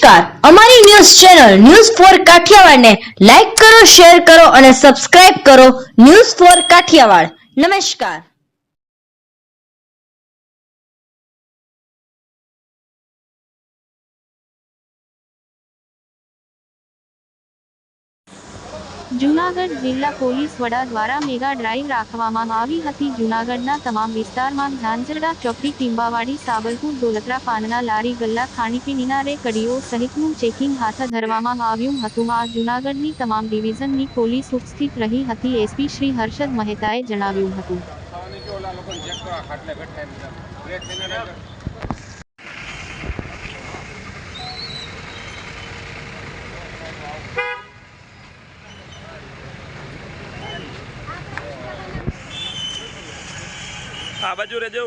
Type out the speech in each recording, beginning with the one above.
નમસ્કાર, અમારી news channel news for Kathiawad ને લાઈક કરો, શેર કરો અને સબસ્ક્રાઇબ કરો. News for Kathiawad. નમસ્કાર. જૂનાગઢ જિલ્લા પોલીસ વડા દ્વારા મેગા ડ્રાઈવ રાખવામાં આવી હતી. જૂનાગઢના તમામ વિસ્તારમાં ઝાંઝરડા ચોકડી, ટીંબાવાડી, સાબલપુર, દોલતરા, પાનના લારી ગલ્લા, ખાણીપીણીના રેકડીઓ સહિતનું ચેકિંગ હાથ ધરવામાં આવ્યું હતું. આ જૂનાગઢની તમામ ડિવિઝનની પોલીસ ઉપસ્થિત રહી હતી. એસપી શ્રી હર્ષદ મહેતાએ જણાવ્યું હતું. આ બાજુ રહેજો.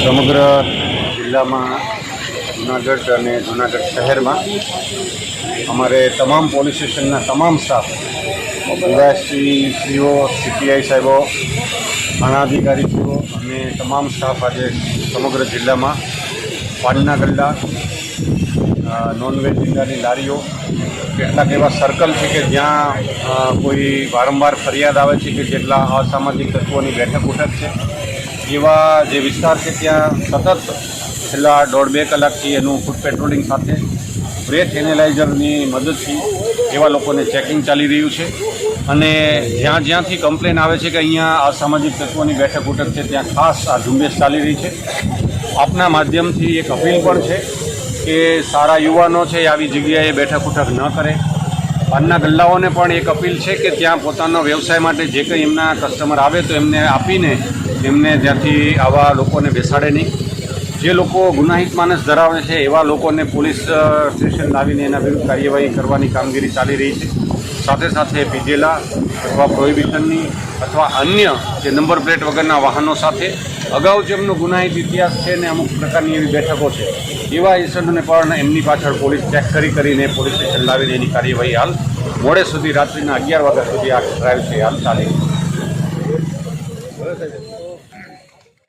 સમગ્ર જિલ્લામાં જૂનાગઢ અને જૂનાગઢ શહેરમાં અમારે તમામ પોલીસ સ્ટેશનના તમામ સ્ટાફ, ડીવાયએસપીશ્રીઓ, સીપીઆઈ સાહેબો, થાણા અધિકારીશ્રીઓ અને તમામ સ્ટાફ આજે સમગ્ર જિલ્લામાં પાનના ગલ્લા, નોનવેજ ધંધાની લારીઓ, કેટલાક એવા સર્કલ છે કે જ્યાં કોઈ વારંવાર ફરિયાદ આવે છે કે જેટલા અસામાજિક તત્વોની બેઠક ઉઠક છે, એવા જે વિસ્તાર છે ત્યાં સતત છેલ્લા 1.5-2 કલાકથી એનું ફૂટ પેટ્રોલિંગ સાથે બ્રેથ એનાલાઇઝરની મદદથી એવા લોકોને ચેકિંગ ચાલી રહ્યું છે. અને જ્યાંથી કમ્પ્લેન આવે છે કે અહીંયા અસામાજિક તત્વોની બેઠક ઉઠક છે, ત્યાં ખાસ આ ઝુંબેશ ચાલી રહી છે. આપના માધ્યમથી એક અપીલ પણ છે કે સારા યુવાનો છે એ આવી જગ્યાએ બેઠક ઉઠક ન કરે. પાનના ગલ્લાઓને પણ એક અપીલ છે કે ત્યાં પોતાનો વ્યવસાય માટે જે કંઈ એમના કસ્ટમર આવે તો એમને આપીને એમને ત્યાંથી આવા લોકોને બેસાડે નહીં. જે લોકો ગુનાહિત માનસ ધરાવે છે એવા લોકોને પોલીસ સ્ટેશન લાવીને એના વિરુદ્ધ કાર્યવાહી કરવાની કામગીરી ચાલી રહી છે. સાથે સાથે પીધેલા અથવા પ્રોહિબિશનની અથવા અન્ય જે નંબર પ્લેટ વગરના વાહનો સાથે અગાઉ જેમનો ગુનાહિત ઇતિહાસ છે ને અમુક પ્રકારની એવી બેઠકો છે, એવા ઇસમોને પણ એમની પાછળ પોલીસ ચેક કરીને પોલીસ સ્ટેશન લાવીને એની કાર્યવાહી હાલ મોડે સુધી રાત્રિના 11 વાગ્યા સુધી આ ડ્રાઈવ છે હાલ ચાલી રહી છે.